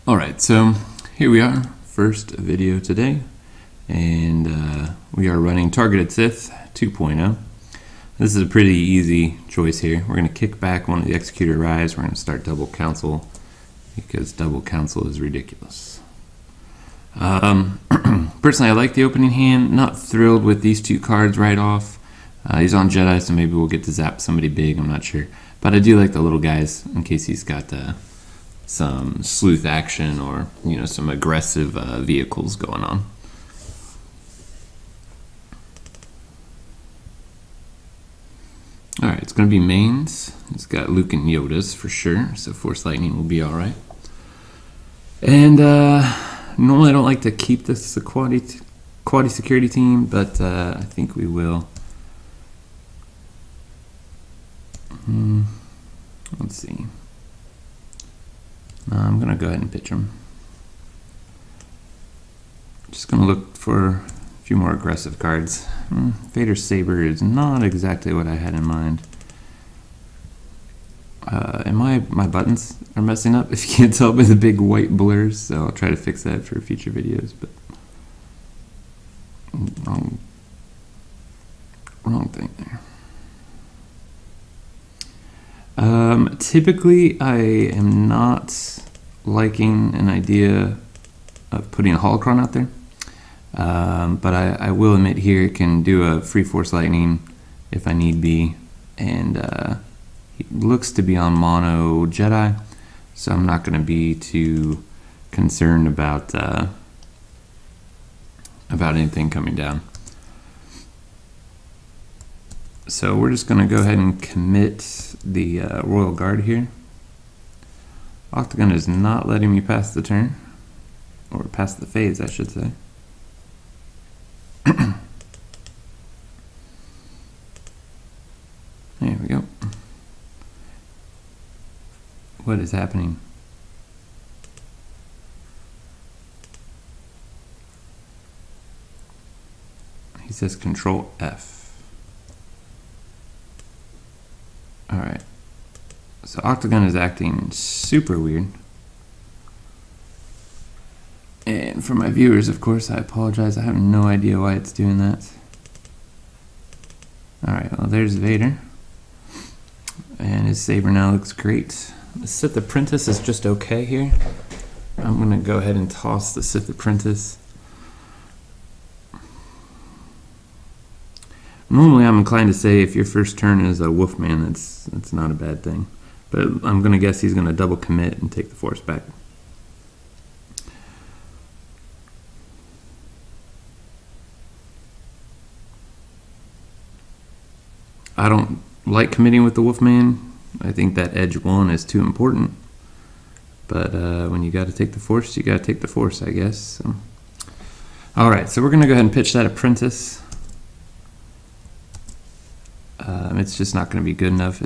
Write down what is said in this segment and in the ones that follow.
Alright, so here we are, first video today, and we are running Targeted Sith 2.0. This is a pretty easy choice here. We're going to kick back one of the Executor Rise. We're going to start Double Council because Double Council is ridiculous. Personally, I like the opening hand. Not thrilled with these two cards right off. He's on Jedi, so maybe we'll get to zap somebody big, I'm not sure. But I do like the little guys in case he's got some sleuth action or, you know, some aggressive vehicles going on. Alright, it's going to be mains. It's got Luke and Yoda's for sure, so Force Lightning will be alright. And normally I don't like to keep this a quality security team, but I think we will. Let's see. I'm going to go ahead and pitch them. Just going to look for a few more aggressive cards. Vader Saber is not exactly what I had in mind. And my buttons are messing up, if you can't tell by the big white blurs, so I'll try to fix that for future videos. But wrong thing there. Typically, I am not liking an idea of putting a holocron out there, but I will admit here it can do a free Force Lightning if I need be, and he looks to be on mono Jedi, so I'm not going to be too concerned about anything coming down. So we're just going to go ahead and commit the Royal Guard here. Octagon is not letting me pass the turn, or pass the phase, I should say. There we go. What is happening? He says Control F. Alright, so Octagon is acting super weird. And for my viewers, of course, I apologize. I have no idea why it's doing that. Alright, well, there's Vader. And his saber now looks great. The Sith Apprentice is just okay here. I'm going to go ahead and toss the Sith Apprentice. Normally, I'm inclined to say if your first turn is a Wolfman, that's not a bad thing. But I'm going to guess he's going to double commit and take the Force back. I don't like committing with the Wolfman. I think that edge 1 is too important. But when you got to take the Force, you got to take the Force, I guess. So. Alright, so we're going to go ahead and pitch that Apprentice. It's just not going to be good enough.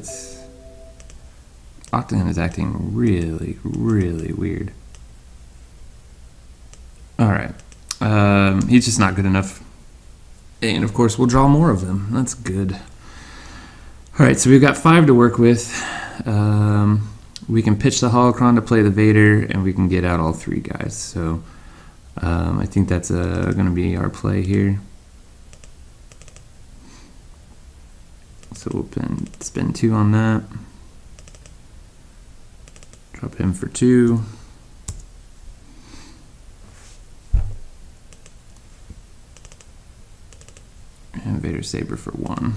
Octagon is acting really, really weird. Alright. He's just not good enough. And of course, we'll draw more of them. That's good. Alright, so we've got 5 to work with. We can pitch the holocron to play the Vader, and we can get out all 3 guys. So I think that's going to be our play here. So we'll spend 2 on that. Drop him for 2. And Vader Saber for 1.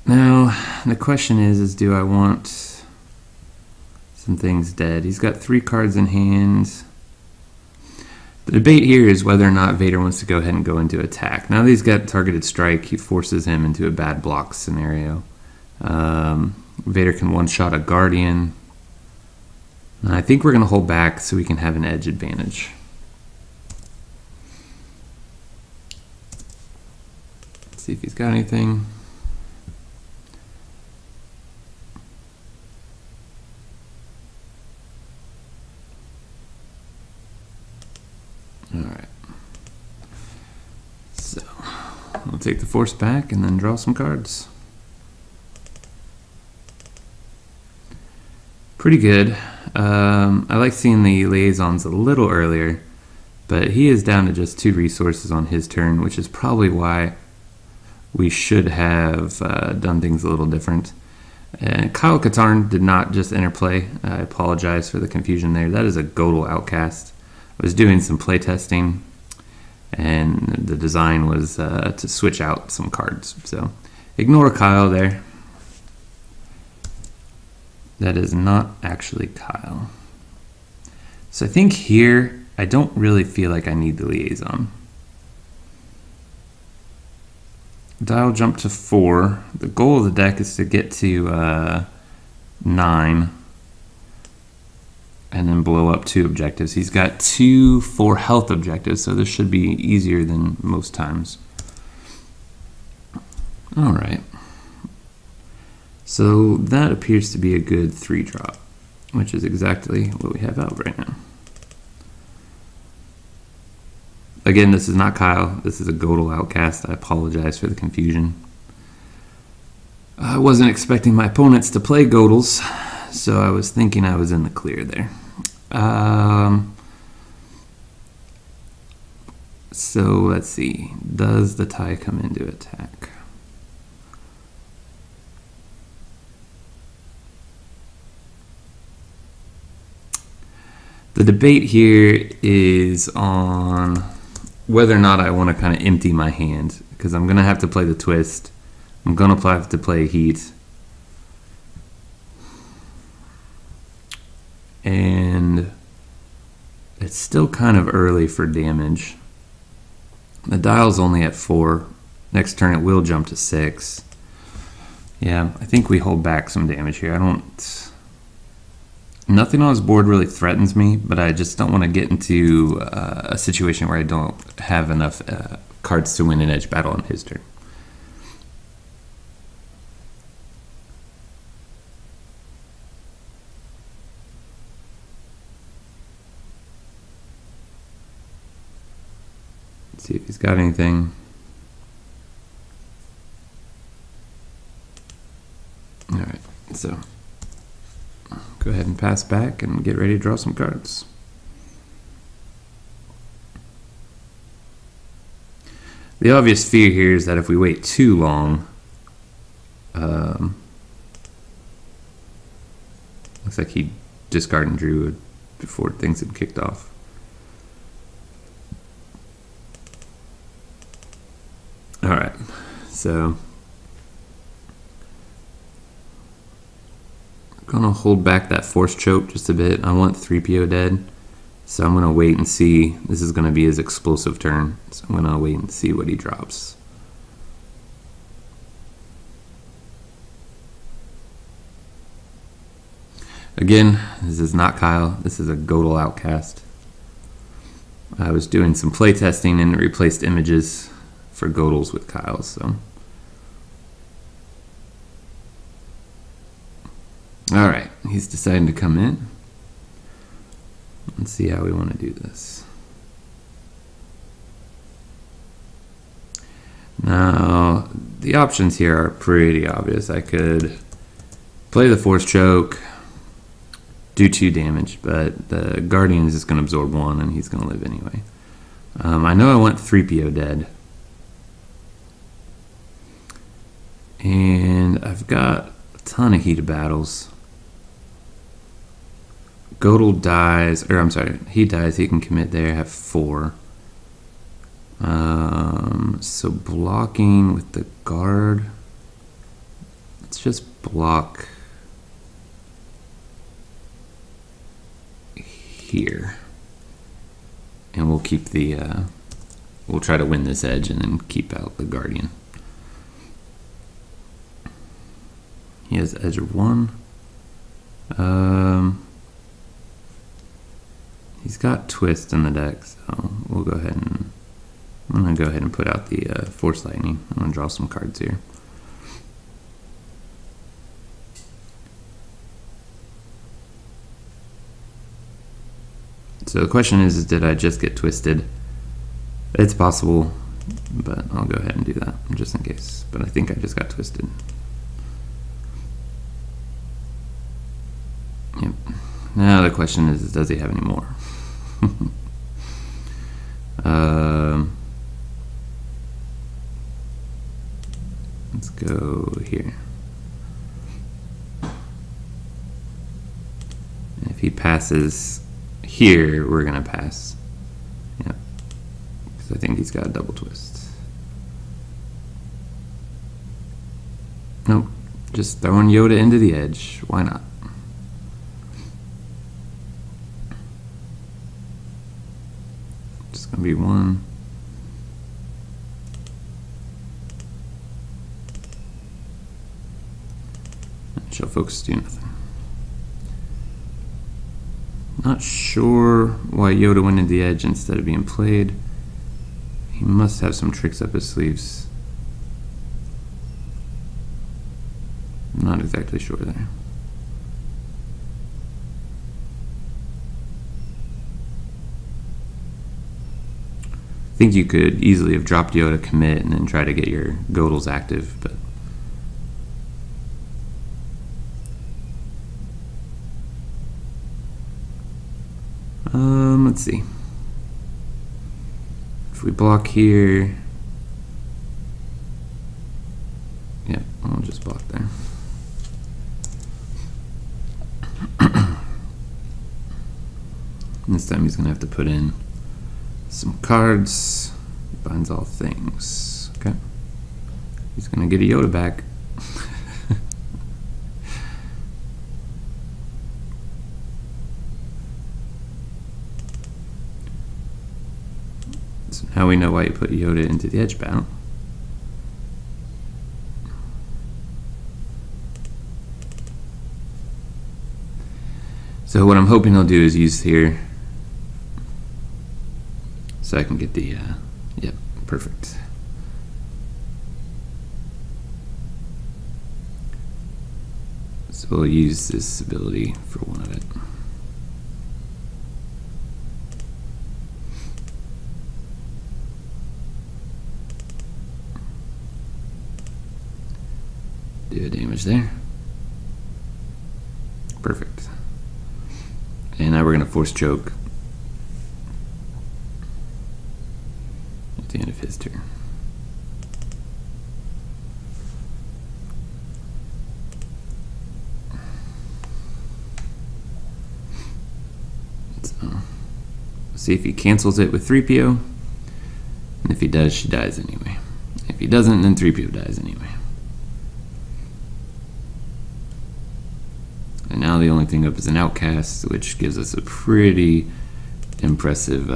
Now, the question is do I want some things dead? He's got 3 cards in hand. The debate here is whether or not Vader wants to go ahead and go into attack. Now that he's got targeted strike, he forces him into a bad block scenario. Vader can one-shot a Guardian. And I think we're going to hold back so we can have an edge advantage. Let's see if he's got anything. Alright, so we'll take the Force back and then draw some cards. Pretty good. I like seeing the liaisons a little earlier, but he is down to just 2 resources on his turn, which is probably why we should have done things a little different. And Kyle Katarn did not just interplay. I apologize for the confusion there. That is a Godel outcast. I was doing some play testing, and the design was to switch out some cards. So ignore Kyle there. That is not actually Kyle. So I think here, I don't really feel like I need the liaison. Dial jump to 4. The goal of the deck is to get to 9 and then blow up 2 objectives. He's got 2 4 health objectives, so this should be easier than most times. Alright. So that appears to be a good 3-drop, which is exactly what we have out right now. Again, this is not Kyle. This is a Godel outcast. I apologize for the confusion. I wasn't expecting my opponents to play Godels, so I was thinking I was in the clear there. So let's see. Does the tie come into attack? The debate here is on whether or not I want to kind of empty my hand, because I'm going to have to play the twist. I'm going to have to play heat. And it's still kind of early for damage. The dial's only at 4. Next turn it will jump to 6. Yeah, I think we hold back some damage here. Nothing on his board really threatens me, but I just don't want to get into a situation where I don't have enough cards to win an edge battle on his turn. Let's see if he's got anything. Alright, so go ahead and pass back and get ready to draw some cards. The obvious fear here is that if we wait too long, looks like he discarded and drew before things had kicked off. Alright, so gonna hold back that force choke just a bit. I want 3PO dead, so I'm gonna wait and see. This is gonna be his explosive turn, so I'm gonna wait and see what he drops. Again, this is not Kyle. This is a Godel outcast. I was doing some play testing and replaced images for Godels with Kyle's, so. Alright, he's deciding to come in. Let's see how we want to do this. Now, the options here are pretty obvious. I could play the force choke, do 2 damage, but the Guardian is just going to absorb 1 and he's going to live anyway. I know I want 3PO dead. And I've got a ton of heated battles. Godel dies, or I'm sorry, he dies, he can commit there, have 4. So blocking with the guard, let's just block here. And we'll keep the, we'll try to win this edge and then keep out the Guardian. He has edge of 1. He's got twist in the deck, so we'll go ahead and I'm gonna go ahead and put out the Force Lightning. I'm gonna draw some cards here. So the question is did I just get twisted? It's possible, but I'll go ahead and do that just in case. But I think I just got twisted. Yep. Now the question is, does he have any more? Let's go here. If he passes here, we're gonna pass. Yep. Because I think he's got a double twist. Nope. Just throwing Yoda into the edge. Why not? Just gonna be one. Show focus, do nothing. Not sure why Yoda went into the edge instead of being played. He must have some tricks up his sleeves. I'm not exactly sure there. I think you could easily have dropped Yoda, commit, and then try to get your Godels active, but let's see. If we block here, yep, I'll just block there. This time he's gonna have to put in some cards. Binds all things. Okay. He's gonna get a Yoda back. So now we know why you put Yoda into the edge battle. So what I'm hoping he'll do is use here so I can get the, yep, perfect. So we'll use this ability for one of it. Do a damage there. Perfect. And now we're going to force choke at the end of his turn. So, see if he cancels it with 3PO. And if he does, she dies anyway. If he doesn't, then 3PO dies anyway. And now the only thing up is an outcast, which gives us a pretty impressive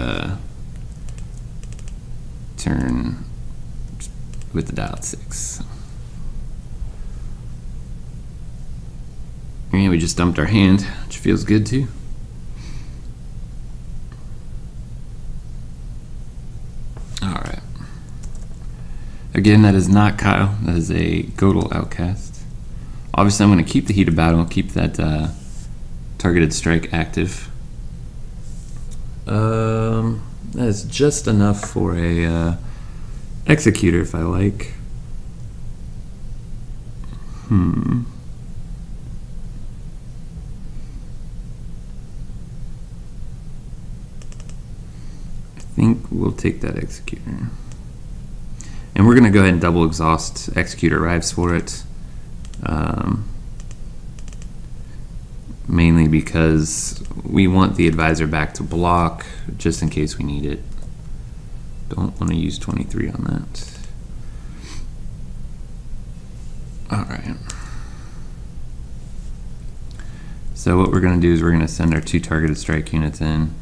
turn with the dialed 6. And we just dumped our hand, which feels good too. Alright. Again, that is not Kyle, that is a Godel outcast. Obviously, I'm going to keep the heat of battle, keep that targeted strike active. That is just enough for a executor if I like. I think we'll take that executor. And we're going to go ahead and double exhaust. Executor arrives for it. Mainly because we want the advisor back to block just in case we need it. Don't want to use 23 on that. Alright. So what we're going to do is we're going to send our 2 targeted strike units in.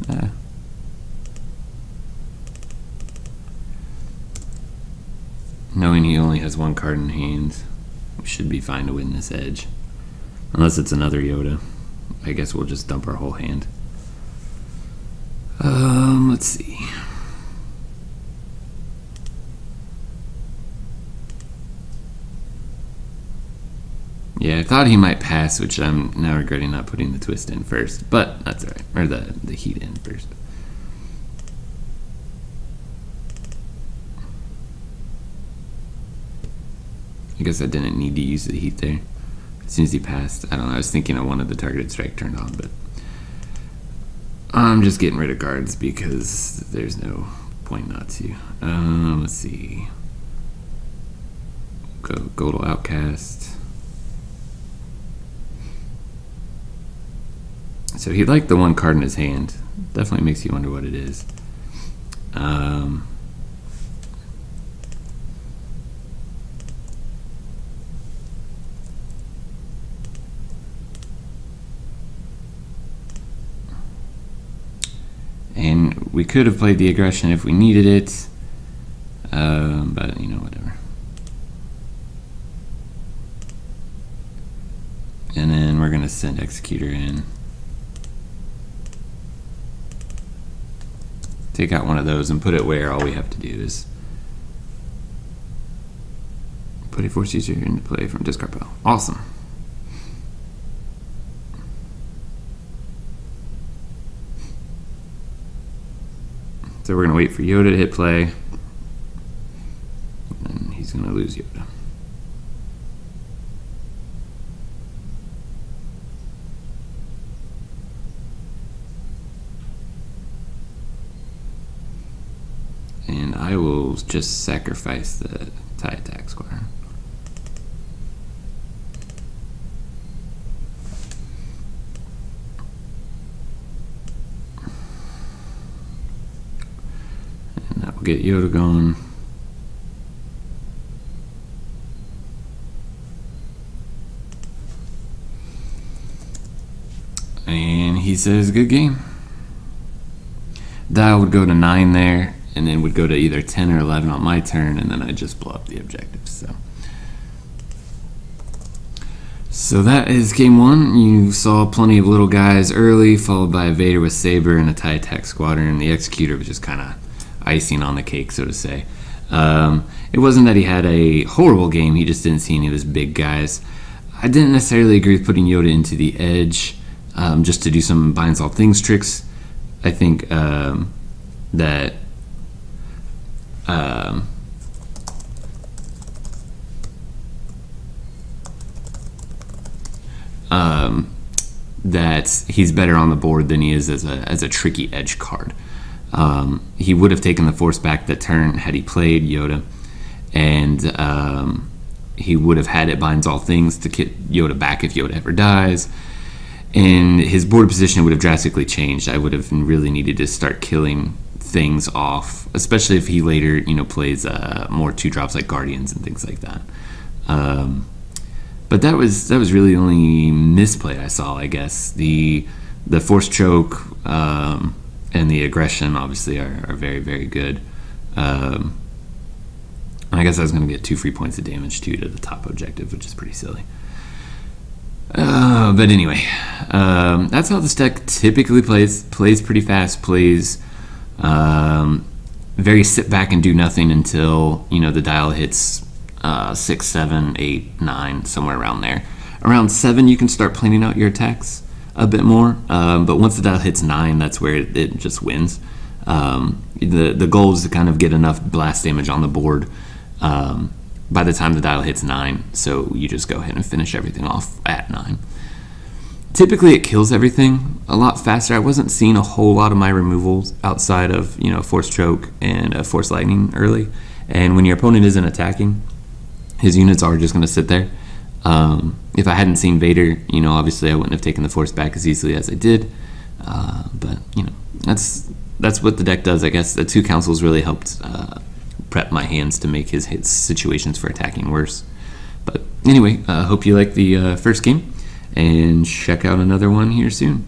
Knowing he only has 1 card in hand, we should be fine to win this edge. Unless it's another Yoda. I guess we'll just dump our whole hand. Let's see. Yeah, I thought he might pass, which I'm now regretting not putting the twist in first, but that's alright. Or the heat in first. I guess I didn't need to use the heat there. As soon as he passed, I don't know, I was thinking I wanted the targeted strike turned on, but I'm just getting rid of cards because there's no point not to. Let's see. Go to Outcast. So he liked the one card in his hand. Definitely makes you wonder what it is. And we could have played the aggression if we needed it, but you know, whatever. And then we're gonna send Executor in. Take out one of those and put it where all we have to do is put a Force User into play from discard pile. Awesome. So we're going to wait for Yoda to hit play, and he's going to lose Yoda. And I will just sacrifice the TIE Attack Squadron. And that will get Yoda going. And he says, good game. Dial would go to 9 there, and then would go to either 10 or 11 on my turn, and then I'd just blow up the objectives. So that is game 1. You saw plenty of little guys early, followed by a Vader with Saber and a TIE Attack Squadron. The Executor was just kind of icing on the cake, so to say. It wasn't that he had a horrible game, he just didn't see any of his big guys. I didn't necessarily agree with putting Yoda into the edge just to do some binds all things tricks. I think that that he's better on the board than he is as a tricky edge card. He would have taken the Force back that turn had he played Yoda, and he would have had it binds all things to get Yoda back if Yoda ever dies, and his board position would have drastically changed. I would have really needed to start killing things off, especially if he later, you know, plays more 2-drops like Guardians and things like that. But that was really the only misplay I saw, I guess. The Force Choke and the aggression obviously are very, very good. And I guess I was going to get 2 free points of damage too to the top objective, which is pretty silly. But anyway, that's how this deck typically plays. Plays pretty fast, plays very sit back and do nothing until, you know, the dial hits 6, 7, 8, 9, somewhere around there. Around 7 you can start planning out your attacks a bit more, but once the dial hits 9, that's where it just wins. The goal is to kind of get enough blast damage on the board by the time the dial hits 9, so you just go ahead and finish everything off at 9. Typically it kills everything a lot faster. I wasn't seeing a whole lot of my removals outside of, you know, Force Choke and Force Lightning early, and when your opponent isn't attacking, his units are just going to sit there. If I hadn't seen Vader, you know, obviously I wouldn't have taken the Force back as easily as I did, but you know, that's what the deck does, I guess. The 2 councils really helped prep my hands to make his situations for attacking worse. But anyway, I hope you liked the first game, and check out another one here soon.